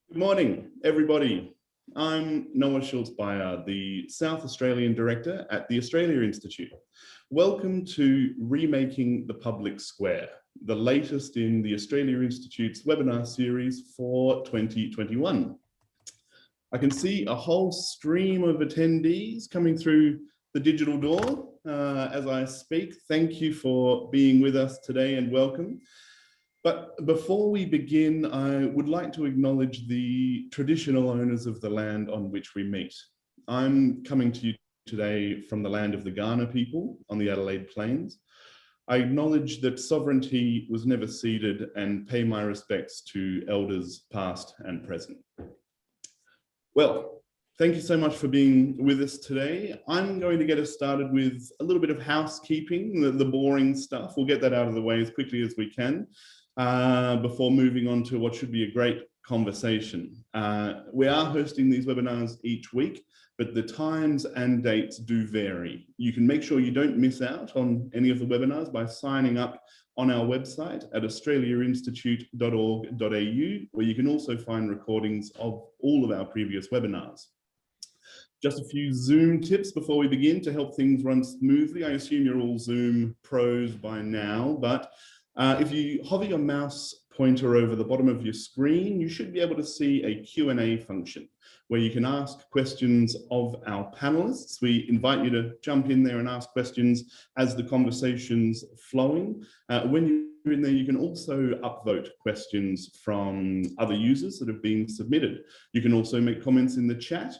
Good morning, everybody. I'm Noah Schultz-Byard, the South Australian Director at the Australia Institute. Welcome to Remaking the Public Square, the latest in the Australia Institute's webinar series for 2021. I can see a whole stream of attendees coming through the digital door as I speak. Thank you for being with us today and welcome. But before we begin, I would like to acknowledge the traditional owners of the land on which we meet. I'm coming to you today from the land of the Kaurna people on the Adelaide Plains. I acknowledge that sovereignty was never ceded and pay my respects to elders past and present. Well, thank you so much for being with us today. I'm going to get us started with a little bit of housekeeping, the boring stuff. We'll get that out of the way as quickly as we can. Before moving on to what should be a great conversation. We are hosting these webinars each week, but the times and dates do vary. You can make sure you don't miss out on any of the webinars by signing up on our website at australiainstitute.org.au, where you can also find recordings of all of our previous webinars. Just a few Zoom tips before we begin to help things run smoothly. I assume you're all Zoom pros by now, but if you hover your mouse pointer over the bottom of your screen, you should be able to see a Q&A function where you can ask questions of our panelists. We invite you to jump in there and ask questions as the conversation's flowing. When you're in there, you can also upvote questions from other users that have been submitted. You can also make comments in the chat.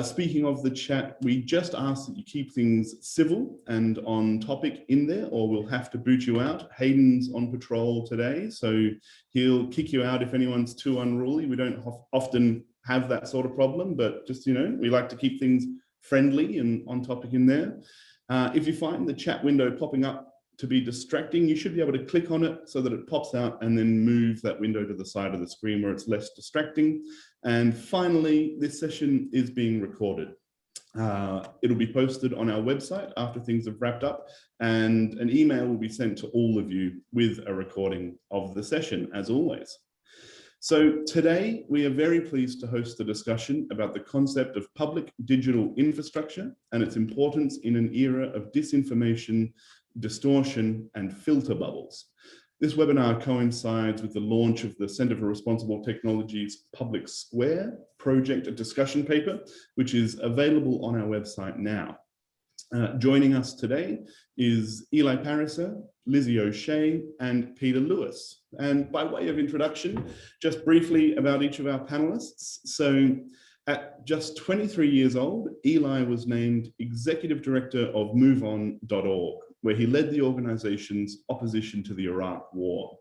Speaking of the chat, we just ask that you keep things civil and on topic in there, or we'll have to boot you out. Hayden's on patrol today, so he'll kick you out if anyone's too unruly. We don't often have that sort of problem, but just, we like to keep things friendly and on topic in there. If you find the chat window popping up to be distracting, you should be able to click on it so that it pops out and then move that window to the side of the screen where it's less distracting. And finally, this session is being recorded. It'll be posted on our website after things have wrapped up, and an email will be sent to all of you with a recording of the session, as always. So today, we are very pleased to host a discussion about the concept of public digital infrastructure and its importance in an era of disinformation, distortion, and filter bubbles. This webinar coincides with the launch of the Centre for Responsible Technology's Publlic Square project, a discussion paper, which is available on our website now. Joining us today is Eli Pariser, Lizzie O'Shea, and Peter Lewis. And by way of introduction, just briefly about each of our panelists. So at just 23 years old, Eli was named Executive Director of MoveOn.org, where he led the organization's opposition to the Iraq War.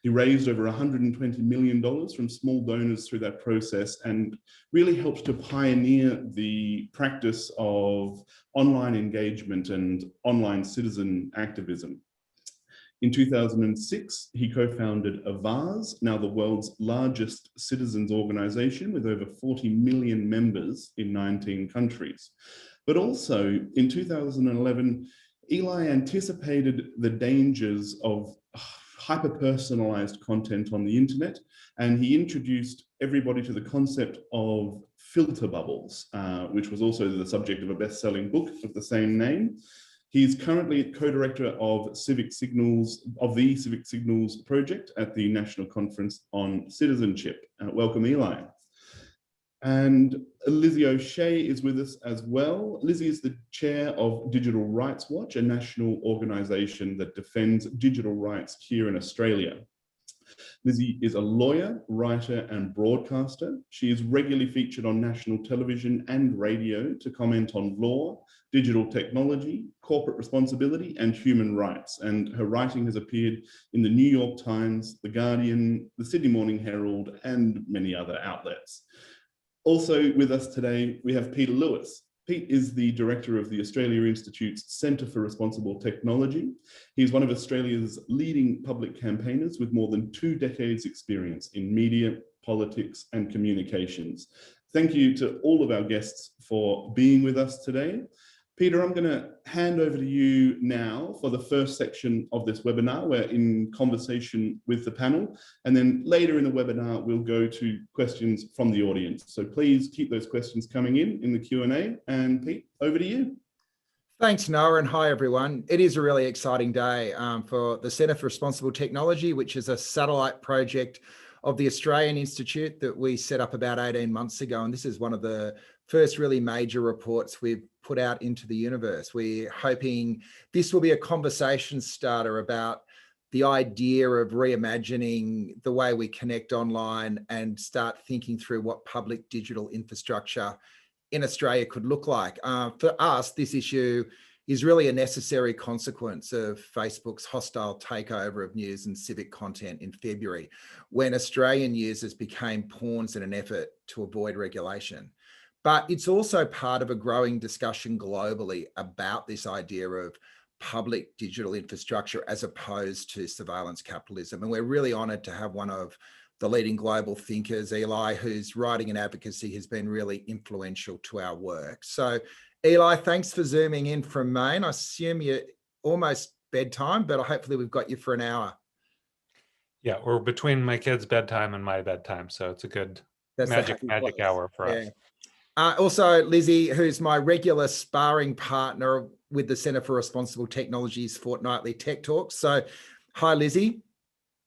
He raised over $120 million from small donors through that process and really helped to pioneer the practice of online engagement and online citizen activism. In 2006, he co-founded Avaaz, now the world's largest citizens organization with over 40 million members in 19 countries. But also in 2011, Eli anticipated the dangers of hyper-personalized content on the internet, and he introduced everybody to the concept of filter bubbles, which was also the subject of a best-selling book of the same name. He's currently co-director of Civic Signals, of the Civic Signals project at the National Conference on Citizenship. Welcome, Eli. And Lizzie O'Shea is with us as well. Lizzie is the chair of Digital Rights Watch, a national organisation that defends digital rights here in Australia. Lizzie is a lawyer, writer, and broadcaster. She is regularly featured on national television and radio to comment on law, digital technology, corporate responsibility, and human rights. And her writing has appeared in the New York Times, The Guardian, the Sydney Morning Herald, and many other outlets. Also with us today, we have Peter Lewis. Pete is the director of the Australia Institute's Centre for Responsible Technology. He's one of Australia's leading public campaigners with more than 2 decades experience in media, politics, and communications. Thank you to all of our guests for being with us today. Peter, I'm going to hand over to you now for the first section of this webinar. We're in conversation with the panel, and then later in the webinar, we'll go to questions from the audience. So please keep those questions coming in the Q&A. And Pete, over to you. Thanks, Noah, and hi, everyone. It is a really exciting day for the Centre for Responsible Technology, which is a satellite project of the Australian Institute that we set up about 18 months ago. And this is one of the first really major reports we've put out into the universe. We're hoping this will be a conversation starter about the idea of reimagining the way we connect online and start thinking through what public digital infrastructure in Australia could look like. For us, this issue is really a necessary consequence of Facebook's hostile takeover of news and civic content in February, when Australian users became pawns in an effort to avoid regulation. But it's also part of a growing discussion globally about this idea of public digital infrastructure as opposed to surveillance capitalism. And we're really honoured to have one of the leading global thinkers, Eli, whose writing and advocacy has been really influential to our work. So Eli, thanks for zooming in from Maine. I assume you're almost bedtime, but hopefully we've got you for an hour. Yeah, we're between my kids' bedtime and my bedtime, so it's a good magic hour for us. Also, Lizzie, who's my regular sparring partner with the Centre for Responsible Technology's fortnightly Tech Talks. So hi, Lizzie.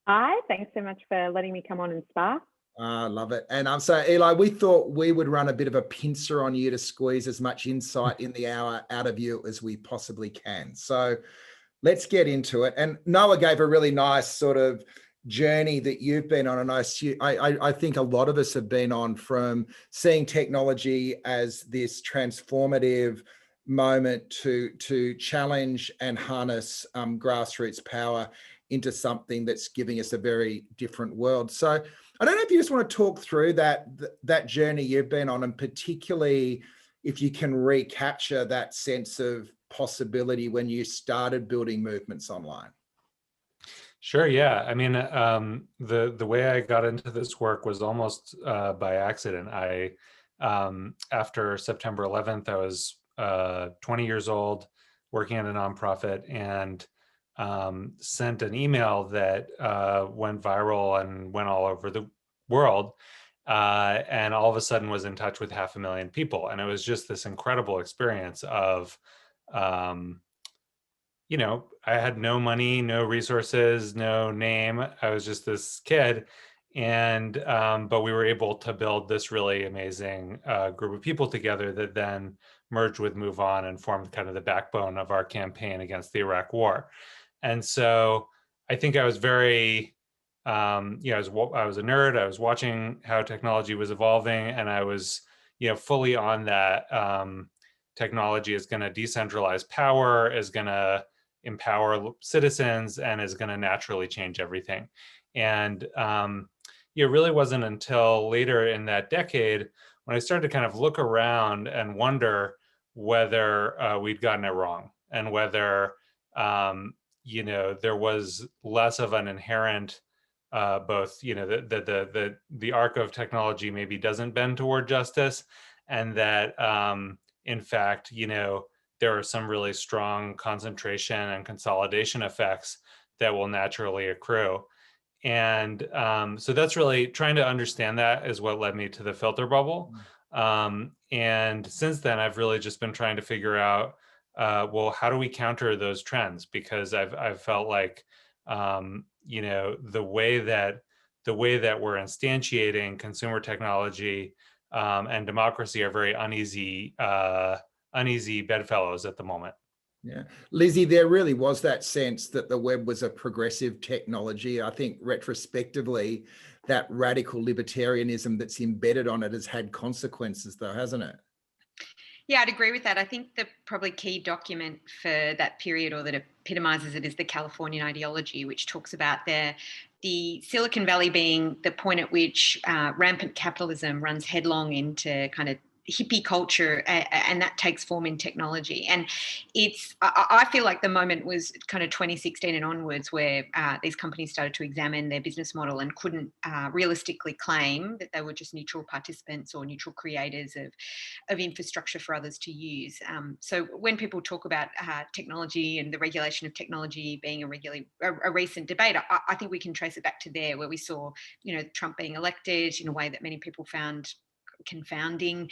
Hi, thanks so much for letting me come on and spar. I love it. And so Eli, we thought we would run a bit of a pincer on you to squeeze as much insight in the hour out of you as we possibly can. So let's get into it. And Noah gave a really nice sort of journey that you've been on, and I think a lot of us have been on, from seeing technology as this transformative moment to challenge and harness grassroots power into something that's giving us a very different world. So I don't know if you just want to talk through that journey you've been on, and particularly if you can recapture that sense of possibility when you started building movements online. Sure. Yeah. I mean, the way I got into this work was almost by accident. After September 11th, I was 20 years old, working at a nonprofit, and sent an email that went viral and went all over the world, and all of a sudden was in touch with 500,000 people. And it was just this incredible experience of, you know, I had no money, no resources, no name. I was just this kid. And but we were able to build this really amazing group of people together that then merged with Move On and formed kind of the backbone of our campaign against the Iraq War. And so I think I was very, you know, I was a nerd. I was watching how technology was evolving, and I was, you know, fully on that. Technology is going to decentralize power, is going to empower citizens, and is going to naturally change everything. And it really wasn't until later in that decade when I started to kind of look around and wonder whether we'd gotten it wrong, and whether you know, there was less of an inherent both, you know, the arc of technology maybe doesn't bend toward justice, and that in fact, you know, there are some really strong concentration and consolidation effects that will naturally accrue. And so that's really trying to understand that is what led me to the filter bubble. And since then, I've really just been trying to figure out, well, how do we counter those trends? Because I've felt like, you know, the way that we're instantiating consumer technology and democracy are very uneasy bedfellows at the moment. Yeah. Lizzie, there really was that sense that the web was a progressive technology. I think retrospectively, that radical libertarianism that's embedded on it has had consequences though, hasn't it? Yeah, I'd agree with that. I think the probably key document for that period, or that epitomizes it, is the Californian ideology, which talks about the Silicon Valley being the point at which rampant capitalism runs headlong into kind of hippie culture, and that takes form in technology. And I feel like the moment was kind of 2016 and onwards, where these companies started to examine their business model and couldn't realistically claim that they were just neutral participants or neutral creators of infrastructure for others to use. So when people talk about technology and the regulation of technology being a recent debate, I think we can trace it back to there, where we saw, Trump being elected in a way that many people found confounding,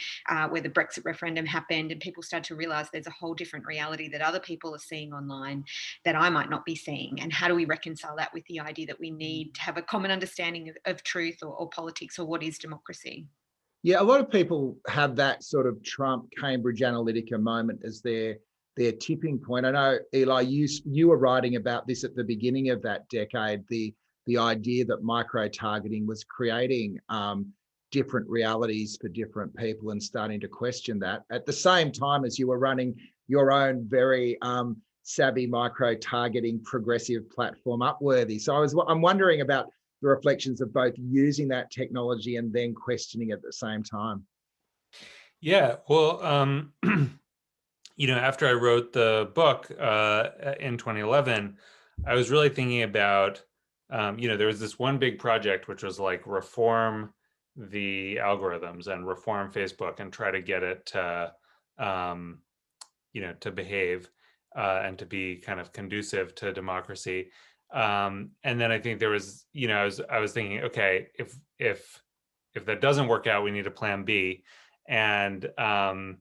where the Brexit referendum happened, and people started to realize there's a whole different reality that other people are seeing online that I might not be seeing. And how do we reconcile that with the idea that we need to have a common understanding of truth or politics, or what is democracy? Yeah, a lot of people have that sort of Trump Cambridge Analytica moment as their tipping point. I know, Eli, you were writing about this at the beginning of that decade, the idea that micro-targeting was creating different realities for different people and starting to question that. At the same time as you were running your own very savvy micro-targeting progressive platform, Upworthy. So I'm wondering about the reflections of both using that technology and then questioning at the same time. Yeah, well, after I wrote the book in 2011, I was really thinking about, there was this one big project, which was like reform the algorithms and reform Facebook and try to get it to, to behave and to be kind of conducive to democracy. And then I think there was, I was thinking, okay, if that doesn't work out, we need a plan B. And so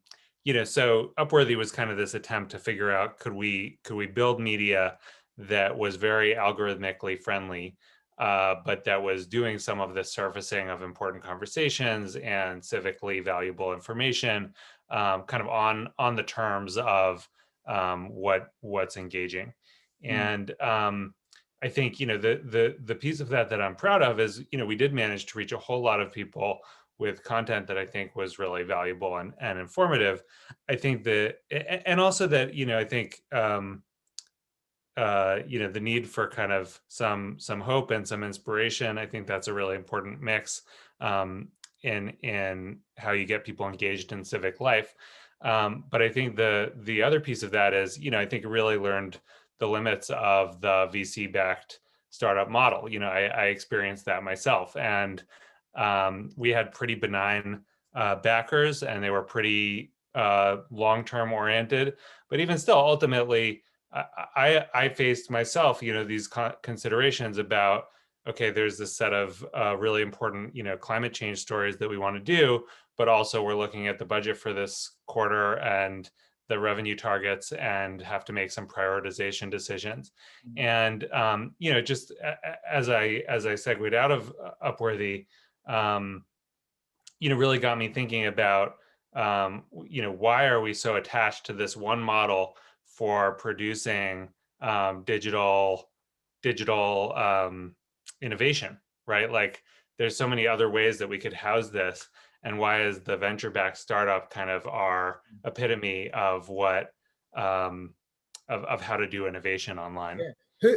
Upworthy was kind of this attempt to figure out, could we build media that was very algorithmically friendly, but that was doing some of the surfacing of important conversations and civically valuable information, kind of on the terms of what's engaging. And I think the piece of that I'm proud of is we did manage to reach a whole lot of people with content that I think was really valuable and informative. I think and also that I think the need for kind of some hope and some inspiration. I think that's a really important mix in how you get people engaged in civic life. But I think the other piece of that is, I think I really learned the limits of the VC-backed startup model. I experienced that myself, and we had pretty benign backers, and they were pretty long-term oriented. But even still, ultimately, I faced myself, these considerations about, okay, there's this set of really important, climate change stories that we want to do, but also we're looking at the budget for this quarter and the revenue targets and have to make some prioritization decisions. And, just as I segued out of Upworthy, really got me thinking about, why are we so attached to this one model for producing digital innovation, right? Like, there's so many other ways that we could house this, and why is the venture-backed startup kind of our epitome of what of how to do innovation online? Yeah.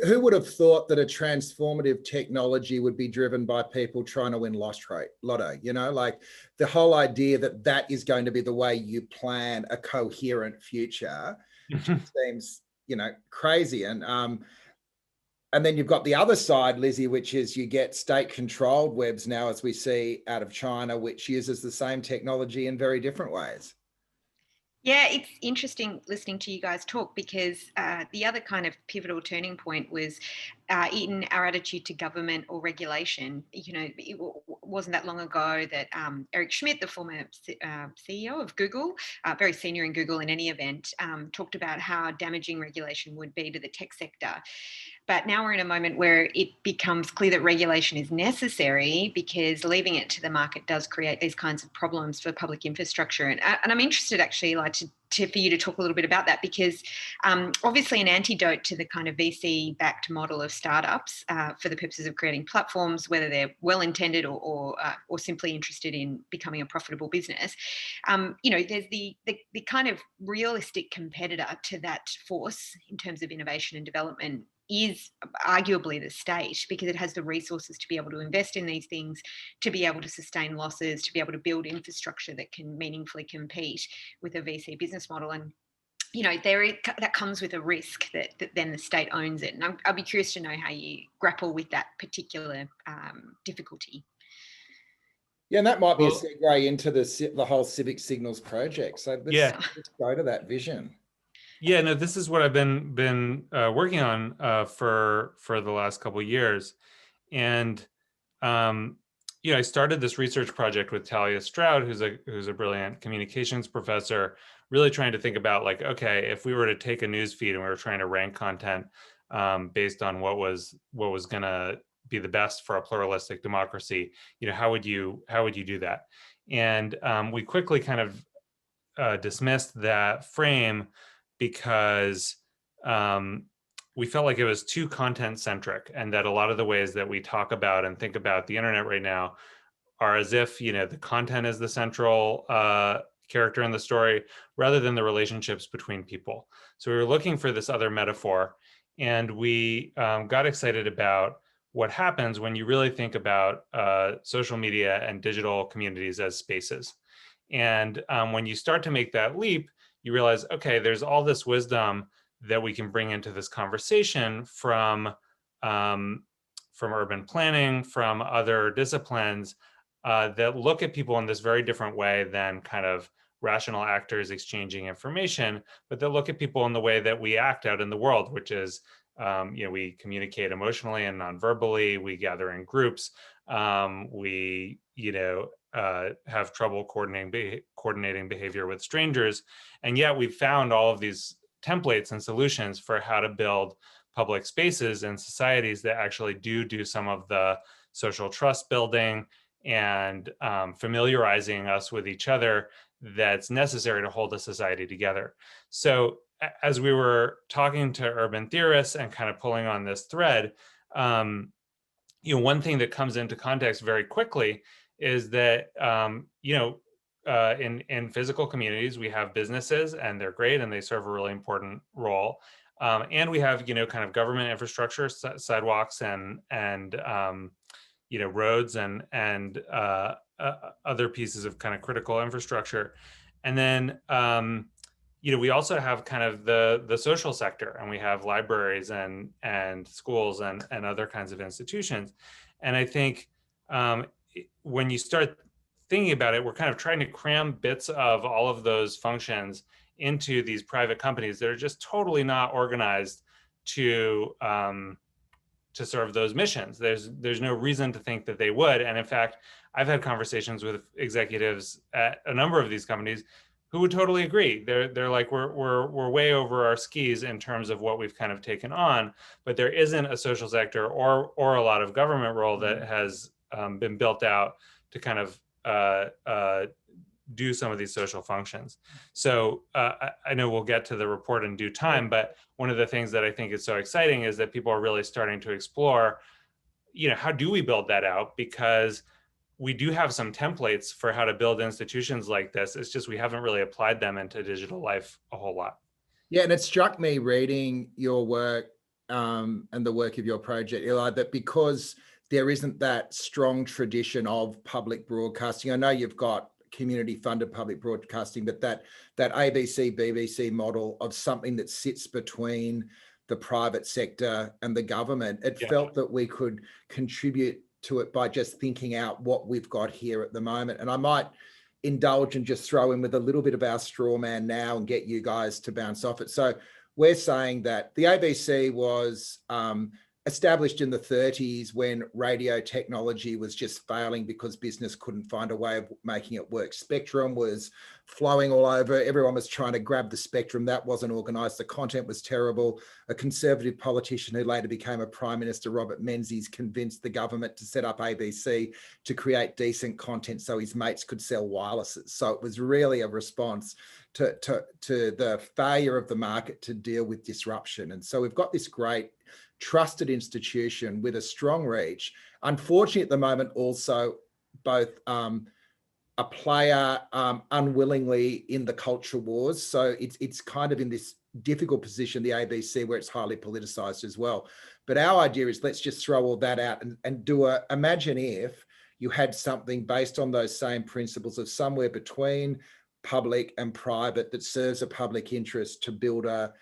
Who would have thought that a transformative technology would be driven by people trying to win lotto? Like the whole idea that is going to be the way you plan a coherent future seems, crazy. And then you've got the other side, Lizzie, which is you get state-controlled webs now, as we see out of China, which uses the same technology in very different ways. Yeah, it's interesting listening to you guys talk, because the other kind of pivotal turning point was in our attitude to government or regulation. It wasn't that long ago that Eric Schmidt, the former CEO of Google, very senior in Google in any event, talked about how damaging regulation would be to the tech sector. But now we're in a moment where it becomes clear that regulation is necessary, because leaving it to the market does create these kinds of problems for public infrastructure. And I'm interested, actually, like for you to talk a little bit about that, because obviously an antidote to the kind of VC-backed model of startups for the purposes of creating platforms, whether they're well-intended or simply interested in becoming a profitable business, there's the kind of realistic competitor to that force in terms of innovation and development is arguably the state, because it has the resources to be able to invest in these things, to be able to sustain losses, to be able to build infrastructure that can meaningfully compete with a VC business model. And that comes with a risk that then the state owns it. And I'll be curious to know how you grapple with that particular difficulty. Yeah, and that might be a segue into the whole Civic Signals project. So let's go to that vision. Yeah, no, this is what I've been working on for the last couple of years, and I started this research project with Talia Stroud, who's a brilliant communications professor, really trying to think about, like, okay, if we were to take a news feed and we were trying to rank content based on what was going to be the best for a pluralistic democracy, how would you do that? And we quickly kind of dismissed that frame because we felt like it was too content centric, and that a lot of the ways that we talk about and think about the internet right now are as if the content is the central character in the story, rather than the relationships between people. So we were looking for this other metaphor, and we got excited about what happens when you really think about social media and digital communities as spaces. And when you start to make that leap, you realize, okay, there's all this wisdom that we can bring into this conversation from urban planning, from other disciplines that look at people in this very different way than kind of rational actors exchanging information, but that look at people in the way that we act out in the world, which is, we communicate emotionally and non-verbally, we gather in groups, we, have trouble coordinating behavior with strangers. And yet we've found all of these templates and solutions for how to build public spaces and societies that actually do some of the social trust building and familiarizing us with each other that's necessary to hold a society together. So as we were talking to urban theorists and kind of pulling on this thread, one thing that comes into context very quickly is that, in physical communities, we have businesses, and they're great, and they serve a really important role. And we have, kind of government infrastructure, sidewalks and roads and other pieces of kind of critical infrastructure. And then, we also have kind of the social sector, and we have libraries and schools and other kinds of institutions. And I think when you start thinking about it, we're kind of trying to cram bits of all of those functions into these private companies that are just totally not organized to serve those missions. There's no reason to think that they would. And in fact, I've had conversations with executives at a number of these companies who would totally agree. They're like, we're way over our skis in terms of what we've kind of taken on, but there isn't a social sector or a lot of government role that has been built out to kind of do some of these social functions. So I know we'll get to the report in due time, but one of the things that I think is so exciting is that people are really starting to explore, how do we build that out? Because we do have some templates for how to build institutions like this. It's just we haven't really applied them into digital life a whole lot. Yeah, and it struck me reading your work and the work of your project, Eli, that because there isn't that strong tradition of public broadcasting. I know you've got community-funded public broadcasting, but that ABC, BBC model of something that sits between the private sector and the government, it felt that we could contribute to it by just thinking out what we've got here at the moment. And I might indulge and just throw in with a little bit of our straw man now and get you guys to bounce off it. So we're saying that the ABC was established in the 30s when radio technology was just failing because business couldn't find a way of making it work. Spectrum was flowing all over. Everyone was trying to grab the spectrum. That wasn't organized. The content was terrible. A conservative politician who later became a prime minister, Robert Menzies, convinced the government to set up ABC to create decent content so his mates could sell wirelesses. So it was really a response to the failure of the market to deal with disruption. And so we've got this great trusted institution with a strong reach. Unfortunately, at the moment, also both a player unwillingly in the culture wars. So it's kind of in this difficult position, the ABC, where it's highly politicized as well. But our idea is, let's just throw all that out and imagine if you had something based on those same principles of somewhere between public and private that serves a public interest to build a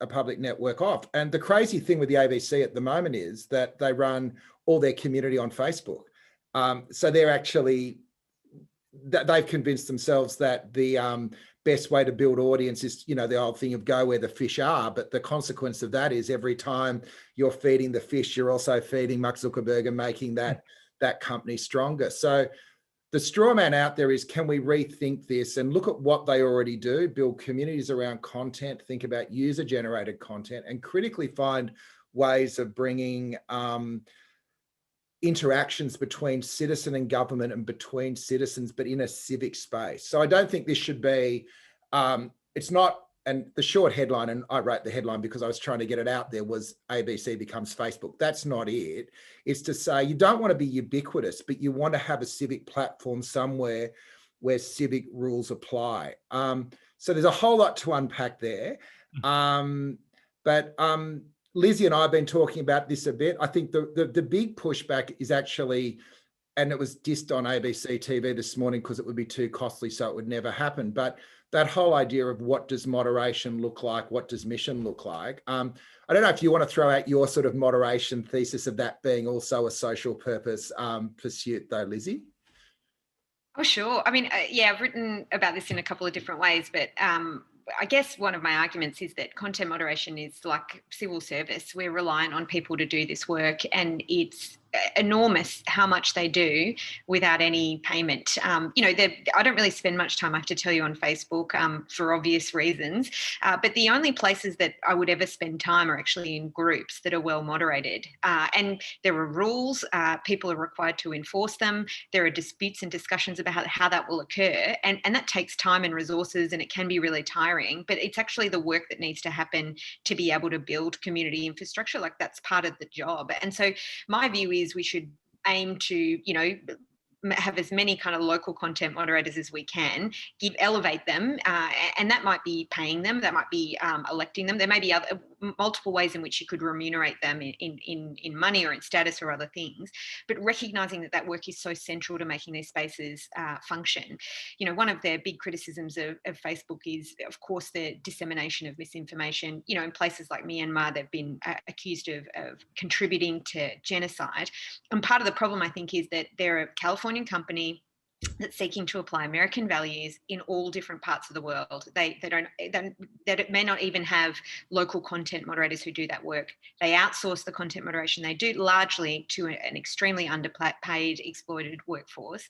public network off. And the crazy thing with the ABC at the moment is that they run all their community on Facebook. So they're actually, they've convinced themselves that the best way to build audience is, you know, the old thing of go where the fish are. But the consequence of that is every time you're feeding the fish, you're also feeding Mark Zuckerberg and making that company stronger. So the straw man out there is, can we rethink this and look at what they already do, build communities around content, think about user-generated content, and critically find ways of bringing interactions between citizen and government and between citizens, but in a civic space. So I don't think this should be, it's not, and the short headline, and I wrote the headline because I was trying to get it out there, was ABC becomes Facebook. That's not it. It's to say you don't want to be ubiquitous, but you want to have a civic platform somewhere where civic rules apply. So there's a whole lot to unpack there. But Lizzie and I have been talking about this a bit. I think the big pushback is actually, and it was dissed on ABC TV this morning because it would be too costly, so it would never happen. But that whole idea of what does moderation look like? What does mission look like? I don't know if you want to throw out your sort of moderation thesis of that being also a social purpose pursuit though, Lizzie? Oh, sure. I mean, yeah, I've written about this in a couple of different ways, but I guess one of my arguments is that content moderation is like civil service. We're reliant on people to do this work, and it's enormous how much they do without any payment. You know, I don't really spend much time, I have to tell you, on Facebook for obvious reasons. But the only places that I would ever spend time are actually in groups that are well moderated. And there are rules, people are required to enforce them. There are disputes and discussions about how that will occur. And that takes time and resources, and it can be really tiring, but it's actually the work that needs to happen to be able to build community infrastructure. Like, that's part of the job. And so my view is we should aim to, you know, have as many kind of local content moderators as we can, elevate them, and that might be paying them, that might be electing them. There may be multiple ways in which you could remunerate them in money or in status or other things, but recognizing that work is so central to making these spaces function. You know, one of the big criticisms of Facebook is, of course, the dissemination of misinformation. You know, in places like Myanmar, they've been accused of contributing to genocide. And part of the problem, I think, is that they're a California company that's seeking to apply American values in all different parts of the world. They may not even have local content moderators who do that work. They outsource the content moderation they do largely to an extremely underpaid, exploited workforce.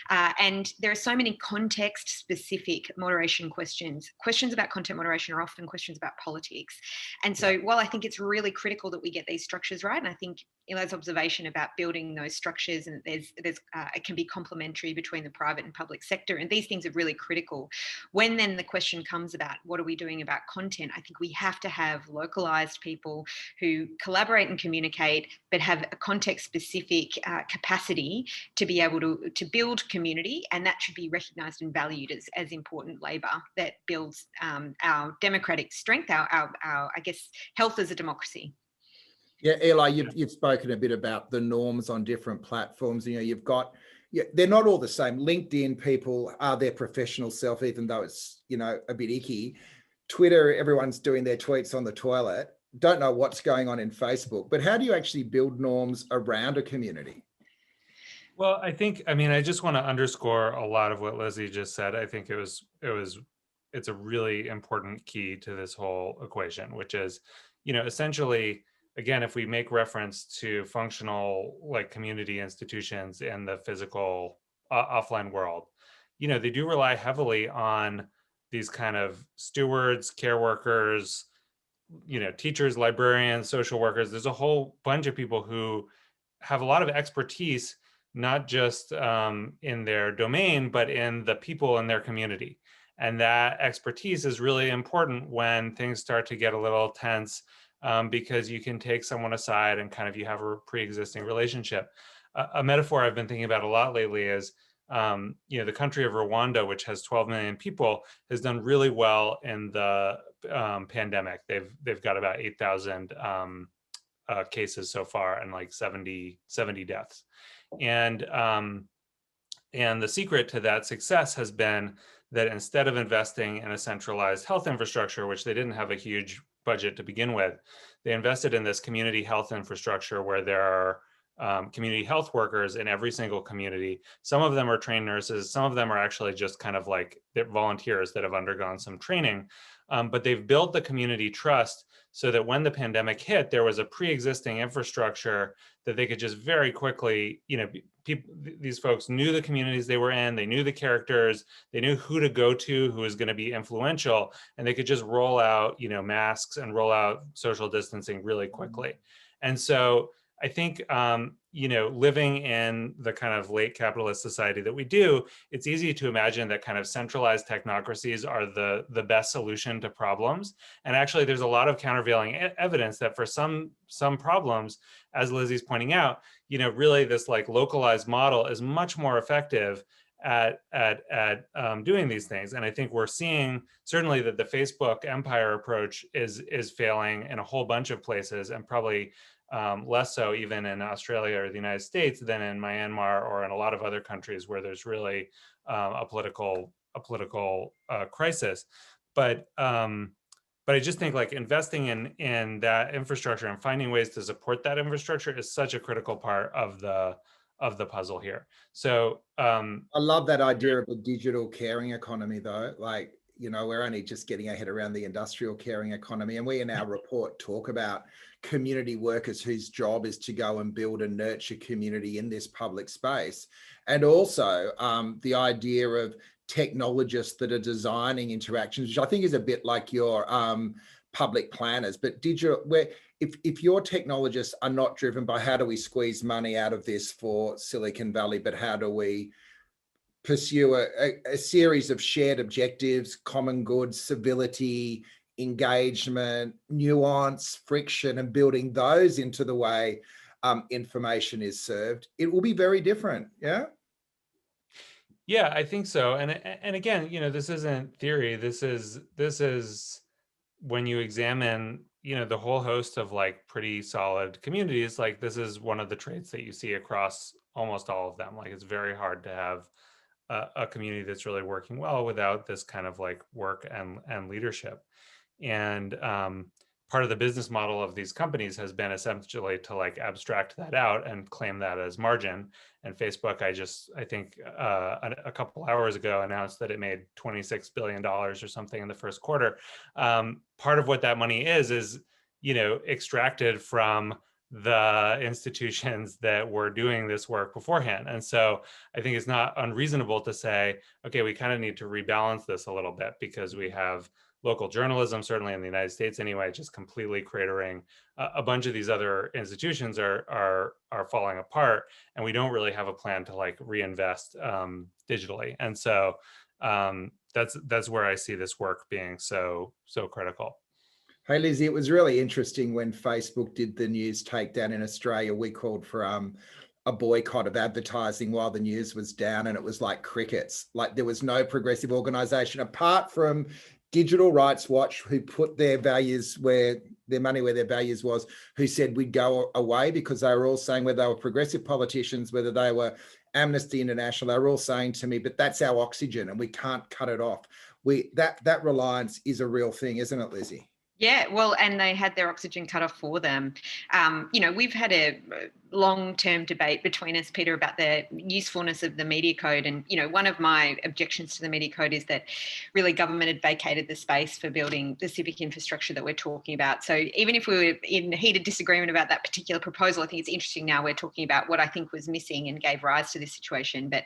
And there are so many context-specific moderation questions. Questions about content moderation are often questions about politics. And so while I think it's really critical that we get these structures right, and I think Eli's observation about building those structures, and it can be complementary between the private and public sector, and these things are really critical. When then the question comes about what are we doing about content, I think we have to have localized people who collaborate and communicate, but have a context-specific capacity to be able to build community, and that should be recognised and valued as important labour that builds our democratic strength, our I guess health as a democracy. Yeah, Eli, you've spoken a bit about the norms on different platforms. You know, you've got, they're not all the same. LinkedIn people are their professional self, even though it's, you know, a bit icky. Twitter, everyone's doing their tweets on the toilet. Don't know what's going on in Facebook, but how do you actually build norms around a community? Well, I just want to underscore a lot of what Lizzie just said. I think it's a really important key to this whole equation, which is, you know, essentially, again, if we make reference to functional like community institutions in the physical offline world, you know, they do rely heavily on these kind of stewards, care workers, you know, teachers, librarians, social workers. There's a whole bunch of people who have a lot of expertise, not just in their domain, but in the people in their community. And that expertise is really important when things start to get a little tense, because you can take someone aside and kind of you have a pre-existing relationship. A metaphor I've been thinking about a lot lately is, you know, the country of Rwanda, which has 12 million people, has done really well in the pandemic. They've got about 8,000 cases so far and like 70 deaths. And the secret to that success has been that instead of investing in a centralized health infrastructure, which they didn't have a huge budget to begin with, they invested in this community health infrastructure where there are community health workers in every single community. Some of them are trained nurses. Some of them are actually just kind of like volunteers that have undergone some training. But they've built the community trust so that when the pandemic hit, there was a pre-existing infrastructure that they could just very quickly, these folks knew the communities they were in, they knew the characters, they knew who to go to, who was going to be influential, and they could just roll out, masks and roll out social distancing really quickly. And so I think, living in the kind of late capitalist society that we do, it's easy to imagine that kind of centralized technocracies are the best solution to problems. And actually, there's a lot of countervailing evidence that for some problems, as Lizzie's pointing out, really this like localized model is much more effective at doing these things. And I think we're seeing certainly that the Facebook empire approach is failing in a whole bunch of places, and probably less so even in Australia or the United States than in Myanmar or in a lot of other countries where there's really a political crisis. But I just think like investing in that infrastructure and finding ways to support that infrastructure is such a critical part of the puzzle here. So I love that idea of a digital caring economy, though. Like, we're only just getting our head around the industrial caring economy. And we in our report talk about community workers whose job is to go and build and nurture community in this public space. And also the idea of technologists that are designing interactions, which I think is a bit like your public planners, but digital, where if your technologists are not driven by how do we squeeze money out of this for Silicon Valley, but how do we pursue a series of shared objectives, common good, civility, engagement, nuance, friction, and building those into the way information is served, it will be very different. Yeah, I think so. And again, this isn't theory. This is when you examine, the whole host of like pretty solid communities, like this is one of the traits that you see across almost all of them. Like it's very hard to have a community that's really working well without this kind of like work and leadership. And part of the business model of these companies has been essentially to like abstract that out and claim that as margin. And Facebook, I think a couple hours ago announced that it made $26 billion or something in the first quarter. Part of what that money is extracted from the institutions that were doing this work beforehand. And so I think it's not unreasonable to say, okay, we kind of need to rebalance this a little bit because we have local journalism, certainly in the United States anyway, just completely cratering. A bunch of these other institutions are falling apart, and we don't really have a plan to like reinvest digitally. And so that's where I see this work being so critical. Hey, Lizzie, it was really interesting when Facebook did the news takedown in Australia. We called for a boycott of advertising while the news was down, and it was like crickets. Like there was no progressive organisation apart from Digital Rights Watch, who put their values where their money where their values was, who said we'd go away, because they were all saying, whether they were progressive politicians, whether they were Amnesty International, they were all saying to me, but that's our oxygen and we can't cut it off. That reliance is a real thing, isn't it, Lizzie? Yeah, well, and they had their oxygen cut off for them. We've had a long-term debate between us, Peter, about the usefulness of the media code. And, one of my objections to the media code is that really government had vacated the space for building the civic infrastructure that we're talking about. So even if we were in heated disagreement about that particular proposal, I think it's interesting now we're talking about what I think was missing and gave rise to this situation. But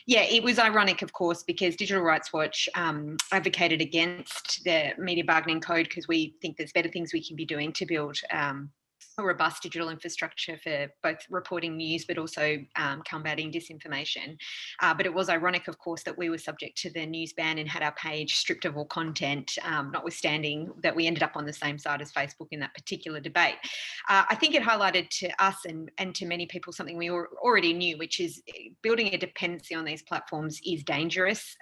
yeah, it was ironic, of course, because Digital Rights Watch advocated against the media bargaining code because we think there's better things we can be doing to build a robust digital infrastructure for both reporting news, but also combating disinformation. But it was ironic, of course, that we were subject to the news ban and had our page stripped of all content, notwithstanding that we ended up on the same side as Facebook in that particular debate. I think it highlighted to us and to many people something we already knew, which is building a dependency on these platforms is dangerous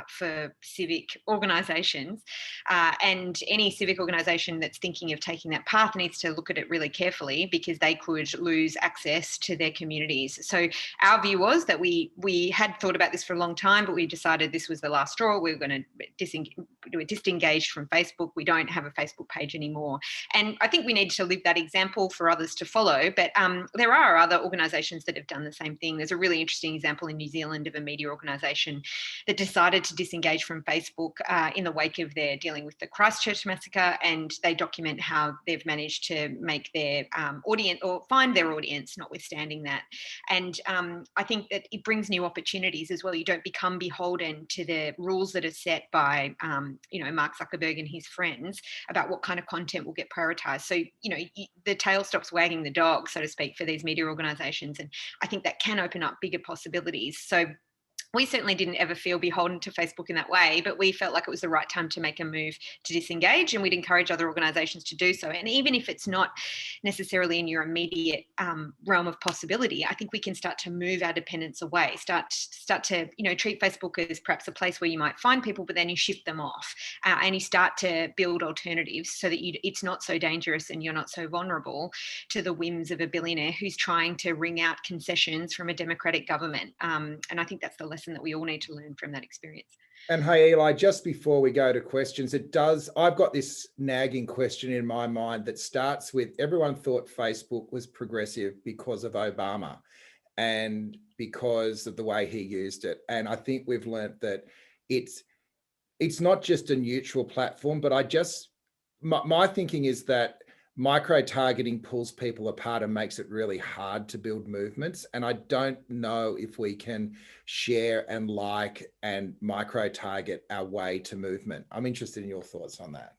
for civic organisations. And any civic organisation that's thinking of taking that path needs to look at it really carefully, because they could lose access to their communities. So our view was that we had thought about this for a long time, but we decided this was the last straw. We were going to disengage from Facebook. We don't have a Facebook page anymore. And I think we need to live that example for others to follow. But there are other organisations that have done the same thing. There's a really interesting example in New Zealand of a media organisation that decided to disengage from Facebook in the wake of their dealing with the Christchurch massacre, and they document how they've managed to make their audience, or find their audience, notwithstanding that. And I think that it brings new opportunities as well. You don't become beholden to the rules that are set by, Mark Zuckerberg and his friends about what kind of content will get prioritized. So, the tail stops wagging the dog, so to speak, for these media organizations. And I think that can open up bigger possibilities. So we certainly didn't ever feel beholden to Facebook in that way, but we felt like it was the right time to make a move to disengage, and we'd encourage other organisations to do so. And even if it's not necessarily in your immediate realm of possibility, I think we can start to move our dependence away, start to treat Facebook as perhaps a place where you might find people, but then you shift them off and you start to build alternatives so that it's not so dangerous and you're not so vulnerable to the whims of a billionaire who's trying to wring out concessions from a democratic government. And I think that's the lesson that we all need to learn from that experience. And hey, Eli, just before we go to questions, I've got this nagging question in my mind that starts with, everyone thought Facebook was progressive because of Obama and because of the way he used it. And I think we've learned that it's not just a neutral platform, but my thinking is that micro-targeting pulls people apart and makes it really hard to build movements. And I don't know if we can share and like and micro-target our way to movement. I'm interested in your thoughts on that.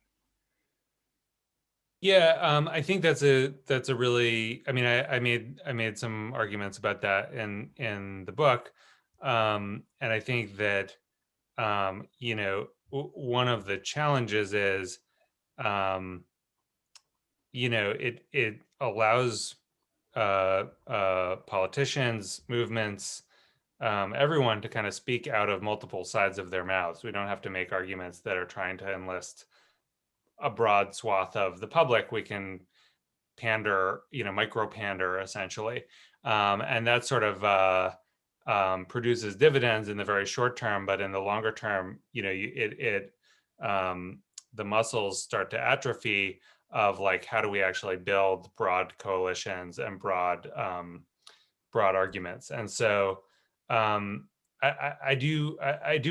Yeah, I think that's a really, I made some arguments about that in the book. And I think that, one of the challenges is, it allows politicians, movements, everyone to kind of speak out of multiple sides of their mouths. We don't have to make arguments that are trying to enlist a broad swath of the public. We can pander, micro pander essentially. And that sort of produces dividends in the very short term, but in the longer term, the muscles start to atrophy of like, how do we actually build broad coalitions and broad arguments? And so I do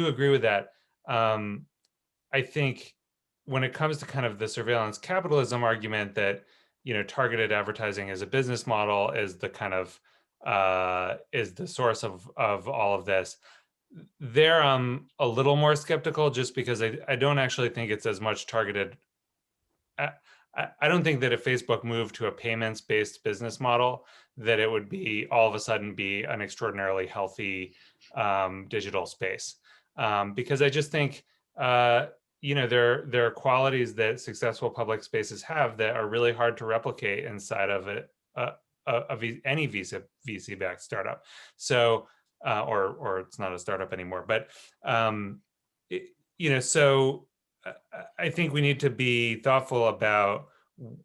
agree with that. I think when it comes to kind of the surveillance capitalism argument that, targeted advertising as a business model is the kind of is the source of all of this, there I'm a little more skeptical, just because I don't actually think it's as much targeted. I don't think that if Facebook moved to a payments-based business model, that it would be all of a sudden be an extraordinarily healthy digital space. Because I just think, there are qualities that successful public spaces have that are really hard to replicate inside of any VC-backed startup. So, or it's not a startup anymore, but so I think we need to be thoughtful about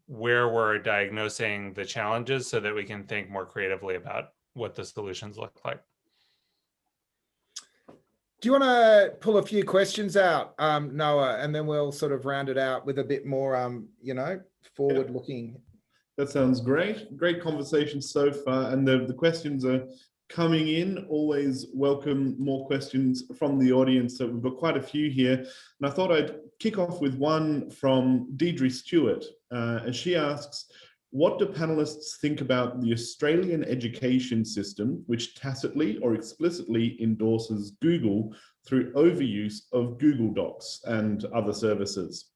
where we're diagnosing the challenges so that we can think more creatively about what the solutions look like. Do you want to pull a few questions out, Noah, and then we'll sort of round it out with a bit more, forward-looking? That sounds great. Great conversation so far, and the questions are coming in. Always welcome more questions from the audience. So we've got quite a few here, and I thought I'd kick off with one from Deidre Stewart, and she asks, what do panelists think about the Australian education system, which tacitly or explicitly endorses Google through overuse of Google Docs and other services?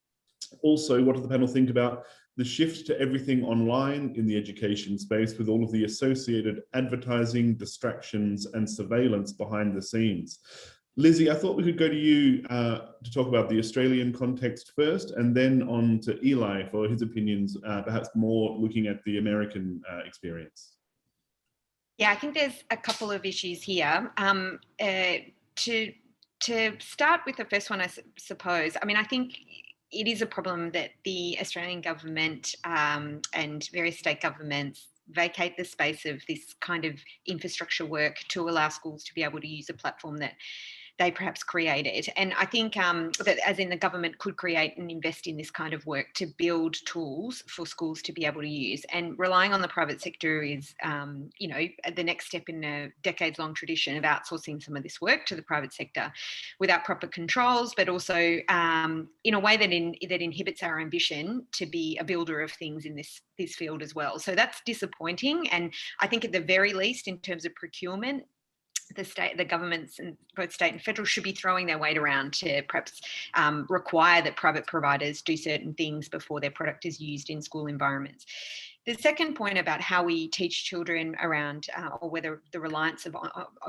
Also, what does the panel think about the shift to everything online in the education space with all of the associated advertising, distractions, and surveillance behind the scenes. Lizzie, I thought we could go to you to talk about the Australian context first, and then on to Eli for his opinions, perhaps more looking at the American experience. Yeah, I think there's a couple of issues here. To start with the first one, I suppose, I mean, I think it is a problem that the Australian government and various state governments vacate the space of this kind of infrastructure work to allow schools to be able to use a platform that they perhaps created. And I think that as in the government could create and invest in this kind of work to build tools for schools to be able to use. And relying on the private sector is, you know, the next step in a decades-long tradition of outsourcing some of this work to the private sector without proper controls, but also in a way that inhibits our ambition to be a builder of things in this field as well. So that's disappointing. And I think at the very least, in terms of procurement, the governments, and both state and federal, should be throwing their weight around to perhaps require that private providers do certain things before their product is used in school environments. The second point about how we teach children around, or whether the reliance of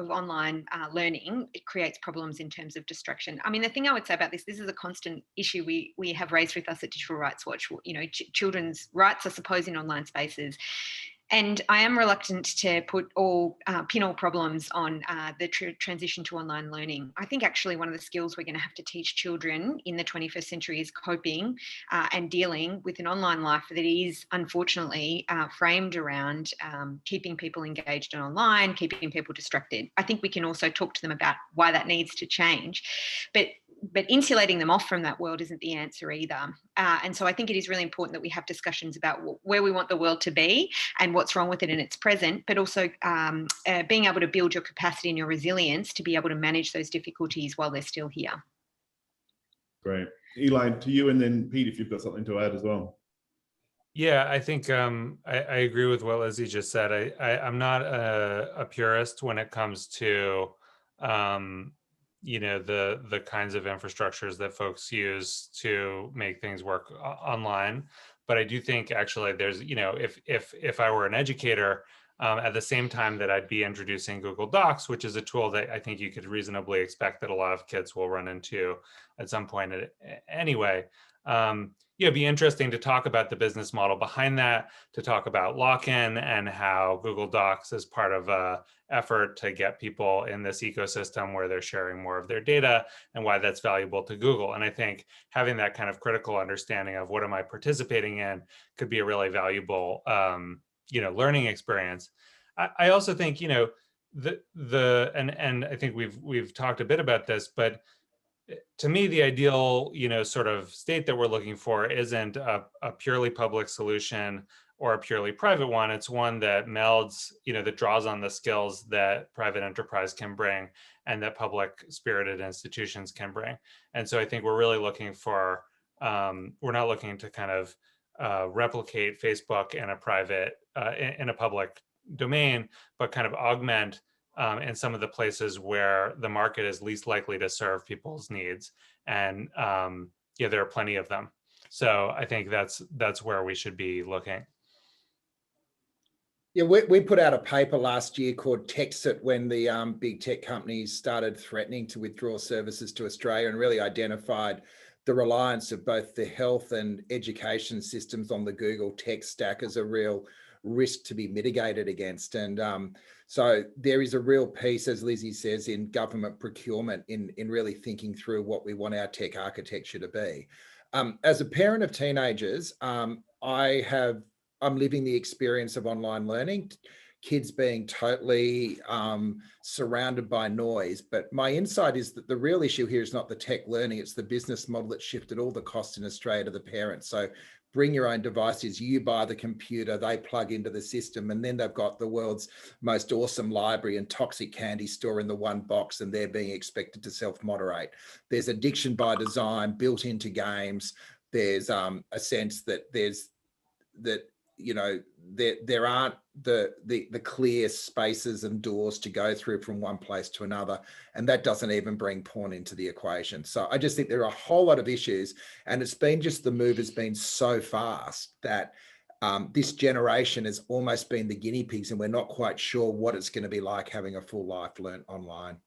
online learning, it creates problems in terms of distraction. I mean, the thing I would say about this is a constant issue we have raised with us at Digital Rights Watch. You know, children's rights, I suppose, in online spaces. And I am reluctant to pin all problems on the transition to online learning. I think actually one of the skills we're going to have to teach children in the 21st century is coping and dealing with an online life that is unfortunately framed around keeping people engaged and online, keeping people distracted. I think we can also talk to them about why that needs to change. But insulating them off from that world isn't the answer either. And so I think it is really important that we have discussions about where we want the world to be and what's wrong with it in its present, but also being able to build your capacity and your resilience to be able to manage those difficulties while they're still here. Great. Eli, to you, and then Pete, if you've got something to add as well. Yeah, I think I agree with what Lizzie just said. I'm not a purist when it comes to you know, the kinds of infrastructures that folks use to make things work online. But I do think actually there's, you know, if I were an educator, at the same time that I'd be introducing Google Docs, which is a tool that I think you could reasonably expect that a lot of kids will run into at some point anyway. Yeah, it'd be interesting to talk about the business model behind that, to talk about lock-in and how Google Docs is part of a effort to get people in this ecosystem where they're sharing more of their data and why that's valuable to Google. And I think having that kind of critical understanding of what am I participating in could be a really valuable, you know, learning experience. I also think, you know, and I think we've talked a bit about this, but to me, the ideal, you know, sort of state that we're looking for isn't a purely public solution or a purely private one. It's one that melds, you know, that draws on the skills that private enterprise can bring and that public spirited institutions can bring. And so I think we're really looking for, we're not looking to kind of replicate Facebook in a private, in a public domain, but kind of augment in some of the places where the market is least likely to serve people's needs. And yeah, there are plenty of them. So I think that's where we should be looking. Yeah, we put out a paper last year called Texit when the big tech companies started threatening to withdraw services to Australia, and really identified the reliance of both the health and education systems on the Google tech stack as a real risk to be mitigated against. And so there is a real piece, as Lizzie says, in government procurement in really thinking through what we want our tech architecture to be. As a parent of teenagers, I'm living the experience of online learning, kids being totally surrounded by noise. But my insight is that the real issue here is not the tech learning, it's the business model that shifted all the costs in Australia to the parents. So bring your own devices, you buy the computer, they plug into the system, and then they've got the world's most awesome library and toxic candy store in the one box, and they're being expected to self-moderate. There's addiction by design built into games. There's a sense that there aren't the clear spaces and doors to go through from one place to another, and that doesn't even bring porn into the equation. So I just think there are a whole lot of issues, and it's been just the move has been so fast that this generation has almost been the guinea pigs, and we're not quite sure what it's going to be like having a full life learnt online.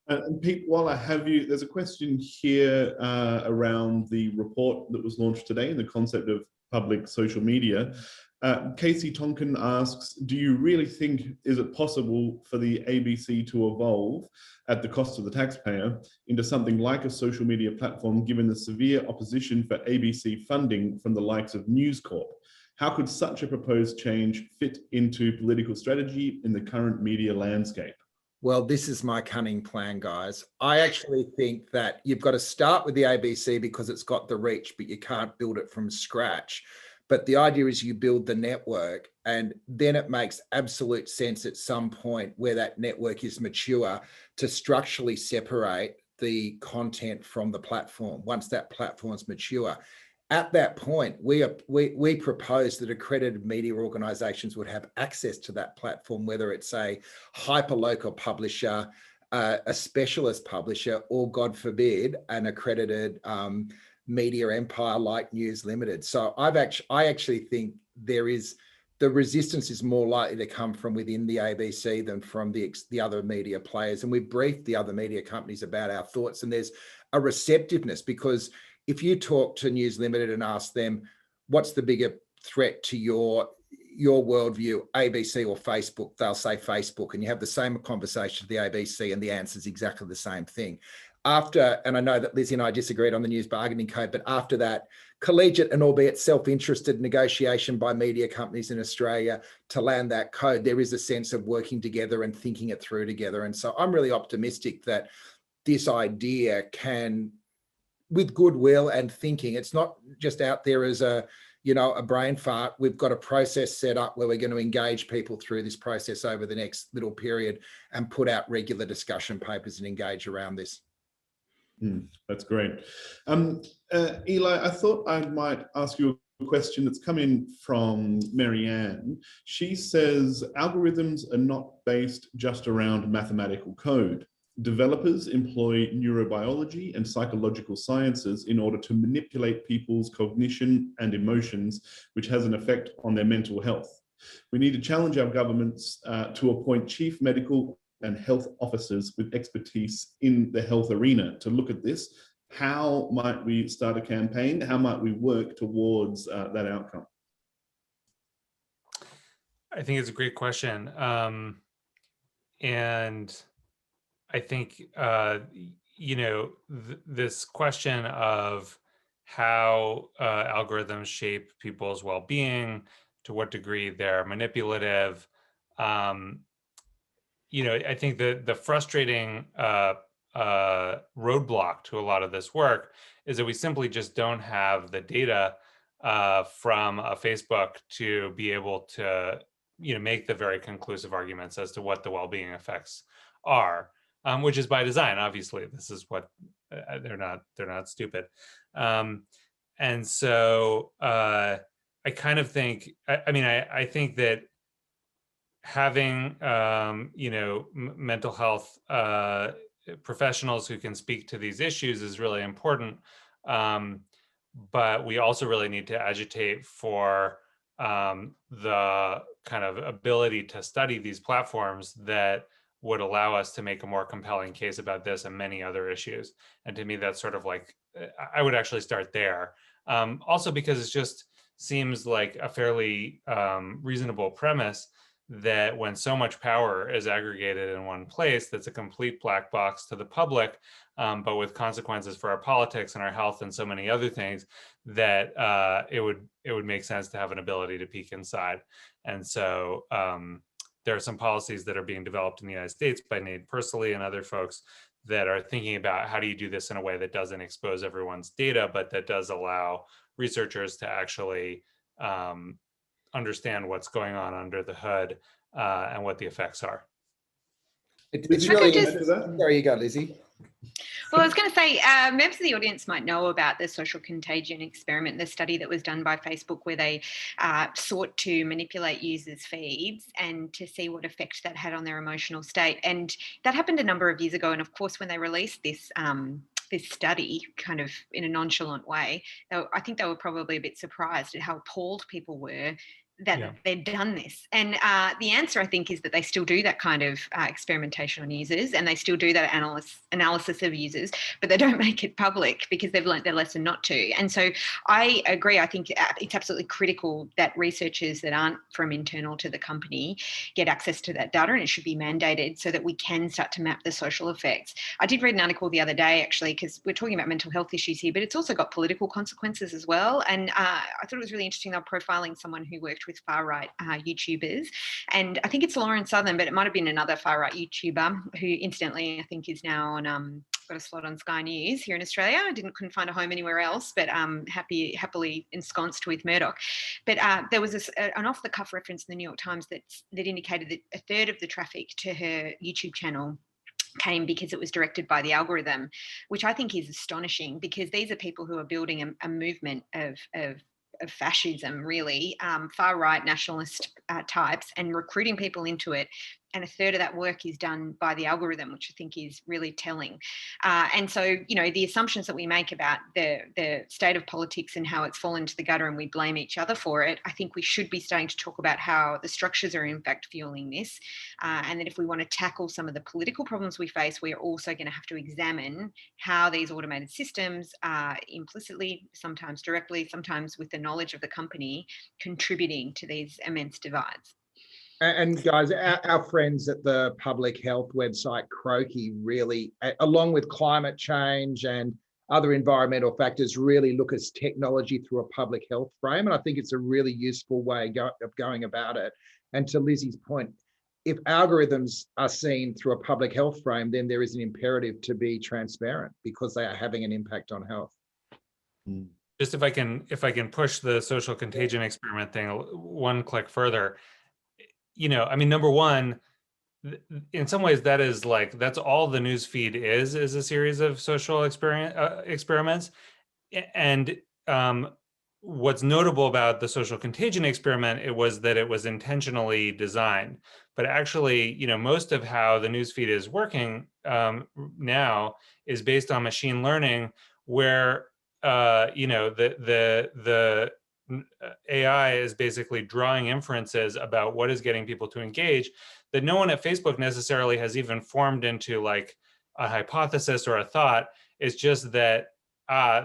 And Pete, while I have you, there's a question here around the report that was launched today and the concept of public social media. Casey Tonkin asks, do you really think, is it possible for the ABC to evolve at the cost of the taxpayer into something like a social media platform, given the severe opposition for ABC funding from the likes of News Corp? How could such a proposed change fit into political strategy in the current media landscape? Well, this is my cunning plan, guys. I actually think that you've got to start with the ABC because it's got the reach, but you can't build it from scratch. But the idea is you build the network, and then it makes absolute sense at some point where that network is mature to structurally separate the content from the platform once that platform's mature. At that point, we propose that accredited media organisations would have access to that platform, whether it's a hyperlocal publisher, a specialist publisher, or God forbid, an accredited media empire like News Limited. So I actually think the resistance is more likely to come from within the ABC than from the other media players. And we've briefed the other media companies about our thoughts, and there's a receptiveness, because if you talk to News Limited and ask them, what's the bigger threat to your worldview, ABC or Facebook, they'll say Facebook. And you have the same conversation with the ABC, and the answer is exactly the same thing. And I know that Lizzie and I disagreed on the news bargaining code, but after that collegiate and albeit self-interested negotiation by media companies in Australia to land that code, there is a sense of working together and thinking it through together. And so I'm really optimistic that this idea can, with goodwill and thinking, it's not just out there as a brain fart. We've got a process set up where we're going to engage people through this process over the next little period and put out regular discussion papers and engage around this. That's great. Eli, I thought I might ask you a question that's come in from Marianne. She says, algorithms are not based just around mathematical code. Developers employ neurobiology and psychological sciences in order to manipulate people's cognition and emotions, which has an effect on their mental health. We need to challenge our governments to appoint chief medical and health officers with expertise in the health arena to look at this. How might we start a campaign? How might we work towards that outcome? I think it's a great question. And I think, this question of how algorithms shape people's well-being, to what degree they're manipulative. I think the frustrating roadblock to a lot of this work is that we simply just don't have the data from Facebook to be able to, make the very conclusive arguments as to what the well-being effects are. Which is by design. Obviously, this is what they're not stupid, and so I kind of think. I think that having mental health professionals who can speak to these issues is really important, but we also really need to agitate for the kind of ability to study these platforms that would allow us to make a more compelling case about this and many other issues. And to me, that's sort of like, I would actually start there. Also because it just seems like a fairly reasonable premise that when so much power is aggregated in one place, that's a complete black box to the public, but with consequences for our politics and our health and so many other things, that it would make sense to have an ability to peek inside. And so, there are some policies that are being developed in the United States by Nate Persily and other folks that are thinking about how do you do this in a way that doesn't expose everyone's data, but that does allow researchers to actually understand what's going on under the hood and what the effects are. It's really just, there you go, Lizzie. Well, I was going to say, members of the audience might know about the social contagion experiment, the study that was done by Facebook where they sought to manipulate users' feeds and to see what effect that had on their emotional state. And that happened a number of years ago. And of course, when they released this this study kind of in a nonchalant way, I think they were probably a bit surprised at how appalled people were that they'd done this. And the answer, I think, is that they still do that kind of experimentation on users, and they still do that analysis of users, but they don't make it public because they've learnt their lesson not to. And so I agree. I think it's absolutely critical that researchers that aren't from internal to the company get access to that data, and it should be mandated so that we can start to map the social effects. I did read an article the other day, actually, because we're talking about mental health issues here, but it's also got political consequences as well. And I thought it was really interesting. They were profiling someone who worked with far-right YouTubers. And I think it's Lauren Southern, but it might have been another far-right YouTuber who, incidentally, I think is now on got a slot on Sky News here in Australia. I couldn't find a home anywhere else, but happily ensconced with Murdoch. But there was an off-the-cuff reference in the New York Times that indicated that a third of the traffic to her YouTube channel came because it was directed by the algorithm, which I think is astonishing, because these are people who are building a movement of fascism, really, far-right nationalist types, and recruiting people into it. And a third of that work is done by the algorithm, which I think is really telling. And so, the assumptions that we make about the state of politics and how it's fallen into the gutter and we blame each other for it, I think we should be starting to talk about how the structures are in fact fueling this. And that if we want to tackle some of the political problems we face, we are also going to have to examine how these automated systems are implicitly, sometimes directly, sometimes with the knowledge of the company, contributing to these immense divides. And guys, our friends at the public health website, Croaky, really, along with climate change and other environmental factors, really look at technology through a public health frame. And I think it's a really useful way of going about it. And to Lizzie's point, if algorithms are seen through a public health frame, then there is an imperative to be transparent because they are having an impact on health. Just if I can push the social contagion experiment thing one click further. Number one, in some ways that's all the news feed is a series of social experiments. And what's notable about the social contagion experiment, it was that it was intentionally designed. But actually, most of how the news feed is working now is based on machine learning, where the AI is basically drawing inferences about what is getting people to engage that no one at Facebook necessarily has even formed into like a hypothesis or a thought. It's just that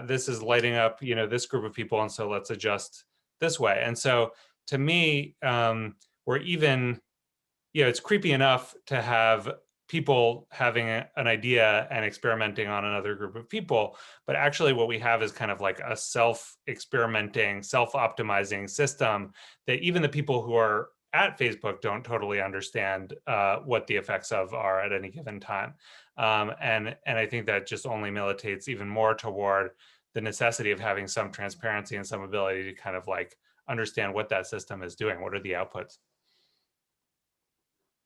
this is lighting up this group of people, and so let's adjust this way. And so to me, we're even it's creepy enough to have people having an idea and experimenting on another group of people, but actually what we have is kind of like a self-experimenting, self-optimizing system that even the people who are at Facebook don't totally understand what the effects of are at any given time. And I think that just only militates even more toward the necessity of having some transparency and some ability to kind of like understand what that system is doing. What are the outputs?